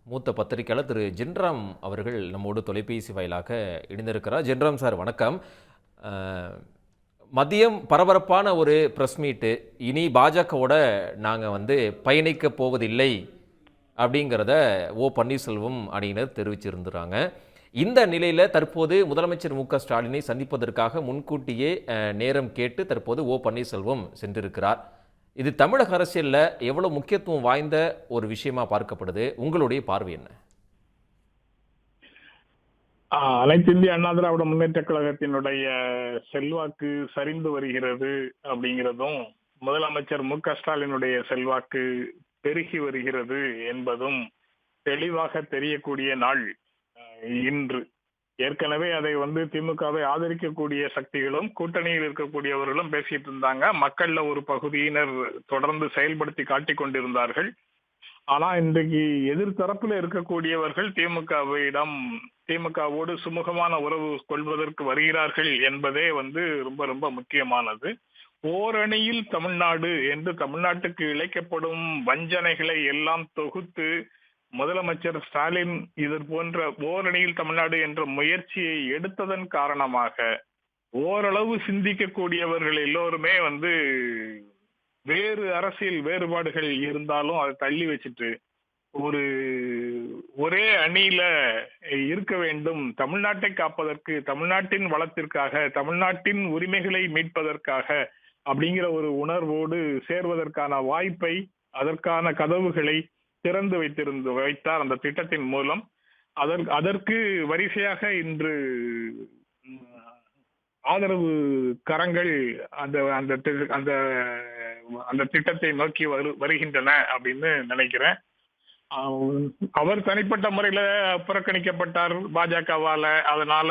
மூத்த பத்திரிகையாளர் திரு ஜென்ராம் அவர்கள் நம்மோடு தொலைபேசி வாயிலாக இணைந்திருக்கிறார். ஜென்ராம் சார் வணக்கம். மதியம் பரபரப்பான ஒரு ப்ரெஸ் மீட்டு, இனி பாஜகவோட நாங்கள் பயணிக்க போவதில்லை அப்படிங்கிறத பன்னீர்செல்வம் அணியினர் தெரிவிச்சிருந்துறாங்க. இந்த நிலையில் தற்போது முதலமைச்சர் மு.க.ஸ்டாலினை சந்திப்பதற்காக முன்கூட்டியே நேரம் கேட்டு தற்போது பன்னீர்செல்வம் சென்றிருக்கிறார். இது தமிழக அரசியலில் எவ்வளவு முக்கியத்துவம் வாய்ந்த ஒரு விஷயமா பார்க்கப்படுது? உங்களுடைய பார்வை என்ன? அனைத்து இந்திய அண்ணா திராவிட முன்னேற்ற கழகத்தினுடைய செல்வாக்கு சரிந்து வருகிறது அப்படிங்கிறதும், முதலமைச்சர் மு.க.ஸ்டாலினுடைய செல்வாக்கு பெருகி வருகிறது என்பதும் தெளிவாக தெரியக்கூடிய நாள் இன்று. ஏற்கனவே அதை திமுகவை ஆதரிக்கக்கூடிய சக்திகளும் கூட்டணியில் இருக்கக்கூடியவர்களும் பேசிட்டு இருந்தாங்க. மக்கள்ல ஒரு பகுதியினர் தொடர்ந்து செயல்படுத்தி காட்டிக் கொண்டிருந்தார்கள். ஆனா இன்றைக்கு எதிர்த்தரப்புல இருக்கக்கூடியவர்கள் திமுகவோடு சுமூகமான உறவு கொள்வதற்கு வருகிறார்கள் என்பதே ரொம்ப ரொம்ப முக்கியமானது. ஓரணியில் தமிழ்நாடு என்று தமிழ்நாட்டுக்கு இழைக்கப்படும் வஞ்சனைகளை எல்லாம் தொகுத்து முதலமைச்சர் ஸ்டாலின் இது போன்ற ஓரணியில் தமிழ்நாடு என்ற முயற்சியை எடுத்ததன் காரணமாக ஓரளவு சிந்திக்கக்கூடியவர்கள் எல்லோருமே வேறு அரசியல் வேறுபாடுகள் இருந்தாலும் அதை தள்ளி வச்சுட்டு ஒரே அணியில இருக்க வேண்டும், தமிழ்நாட்டை காப்பதற்கு, தமிழ்நாட்டின் வளத்திற்காக, தமிழ்நாட்டின் உரிமைகளை மீட்பதற்காக அப்படிங்கிற ஒரு உணர்வோடு சேர்வதற்கான வாய்ப்பை, அதற்கான கதவுகளை திறந்து வைத்தார் அந்த திட்டத்தின் மூலம். அதற்கு வரிசையாக இன்று ஆதரவு கரங்கள் அந்த திட்டத்தை நோக்கி வருகின்றன அப்படின்னு நினைக்கிறேன். அவர் தனிப்பட்ட முறையில புறக்கணிக்கப்பட்டார் பாஜகவால, அதனால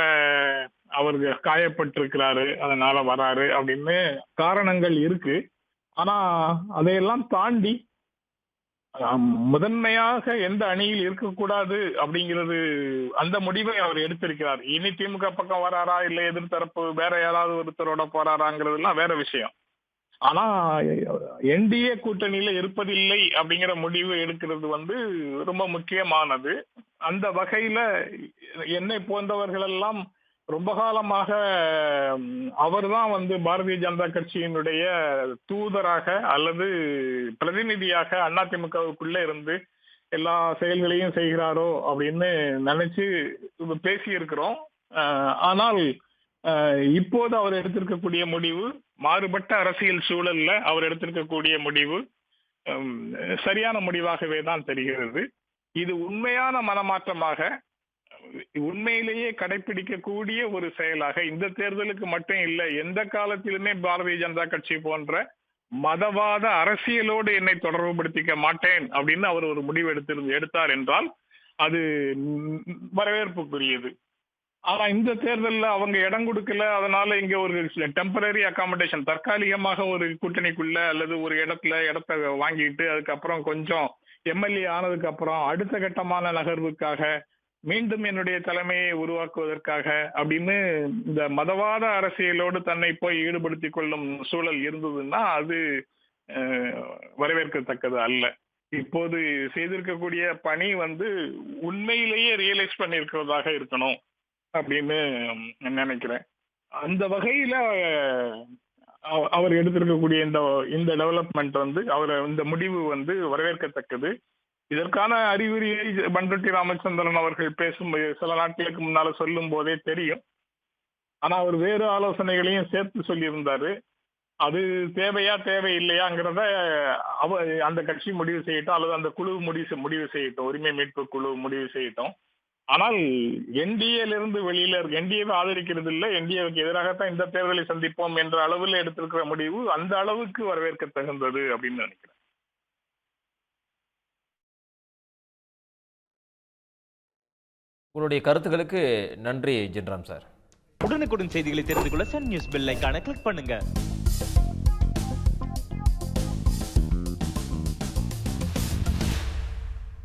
அவர் காயப்பட்டிருக்கிறாரு, அதனால வராரு அப்படின்னு காரணங்கள் இருக்கு. ஆனா அதையெல்லாம் தாண்டி முதன்மையாக எந்த அணியில் இருக்கக்கூடாது அப்படிங்கிறது, அந்த முடிவை அவர் எடுத்திருக்கிறார். இனி திமுக பக்கம் வராரா இல்ல எதிர்த்தரப்பு வேற யாராவது ஒருத்தரோட போறாராங்கிறதுலாம் வேற விஷயம். ஆனா என்டிஏ கூட்டணியில இருப்பதில்லை அப்படிங்கிற முடிவு எடுக்கிறது ரொம்ப முக்கியமானது. அந்த வகையில என்னை போன்றவர்கள் எல்லாம் ரொம்ப காலமாக அவர்தான் பாரதிய ஜனதா கட்சியினுடைய தூதராக அல்லது பிரதிநிதியாக அதிமுகவுக்குள்ள இருந்து எல்லா செயல்களையும் செய்கிறாரோ அப்படின்னு நினைச்சு பேசி இருக்கிறோம். ஆனால் இப்போது அவர் எடுத்திருக்கக்கூடிய முடிவு, மாறுபட்ட அரசியல் சூழல்ல அவர் எடுத்திருக்கக்கூடிய முடிவு சரியான முடிவாகவே தான் தெரிகிறது. இது உண்மையான மனமாற்றமாக, உண்மையிலேயே கடைபிடிக்கக்கூடிய ஒரு செயலாக இந்த தேர்தலுக்கு மட்டும் இல்லை, எந்த காலத்திலுமே பாரதிய ஜனதா கட்சி போன்ற மதவாத அரசியலோடு என்னை தொடர்பு படுத்திக்க மாட்டேன் அப்படின்னு அவர் ஒரு முடிவு எடுத்தார் என்றால் அது வரவேற்புக்குரியது. ஆனா இந்த தேர்தலில் அவங்க இடம் கொடுக்கல, அதனால இங்க ஒரு டெம்பரரி அகாமடேஷன், தற்காலிகமாக ஒரு கூட்டணிக்குள்ள அல்லது ஒரு இடத்தை வாங்கிட்டு அதுக்கப்புறம் கொஞ்சம் எம்எல்ஏ ஆனதுக்கு அப்புறம் அடுத்த கட்டமான நகர்வுக்காக மீண்டும் என்னுடைய தலைமையை உருவாக்குவதற்காக அப்படின்னு இந்த மதவாத அரசியலோடு தன்னை போய் ஈடுபடுத்திக் கொள்ளும் சூழல் இருந்ததுன்னா அது வரவேற்கத்தக்கது அல்ல. இப்போது செய்திருக்கக்கூடிய பணி உண்மையிலேயே ரியலைஸ் பண்ணியிருக்கிறதாக இருக்கணும் அப்படின்னு நினைக்கிறேன். அந்த வகையில அவர் எடுத்திருக்கக்கூடிய இந்த டெவலப்மெண்ட் அவர் இந்த முடிவு வரவேற்கத்தக்கது. இதற்கான அறிகுறியை பண்ருட்டி ராமச்சந்திரன் அவர்கள் பேசும் சில நாட்களுக்கு முன்னால சொல்லும் போதே தெரியும். ஆனா அவர் வேறு ஆலோசனைகளையும் சேர்த்து சொல்லியிருந்தாரு. அது தேவையா தேவையில்லையாங்கிறத அந்த கட்சி முடிவு செய்யட்டும், அல்லது அந்த குழு முடிவு செய்யட்டும், உரிமை மீட்பு குழு முடிவு செய்யட்டும். ஆனால் என்டிஏலிருந்து வெளியில என்டிஏவை ஆதரிக்கிறது இல்லை, என்டிஏவுக்கு எதிராகத்தான் இந்த தேர்தலை சந்திப்போம் என்ற அளவில் எடுத்திருக்கிற முடிவு அந்த அளவுக்கு வரவேற்க தகுந்தது அப்படின்னு நினைக்கிறேன். உங்களுடைய கருத்துக்களுக்கு நன்றி ஜென்ராம் சார். உடனுக்குடன் செய்திகளை தெரிந்து கொள்ள சன் நியூஸ் பெல் ஐகானை கிளிக் பண்ணுங்க.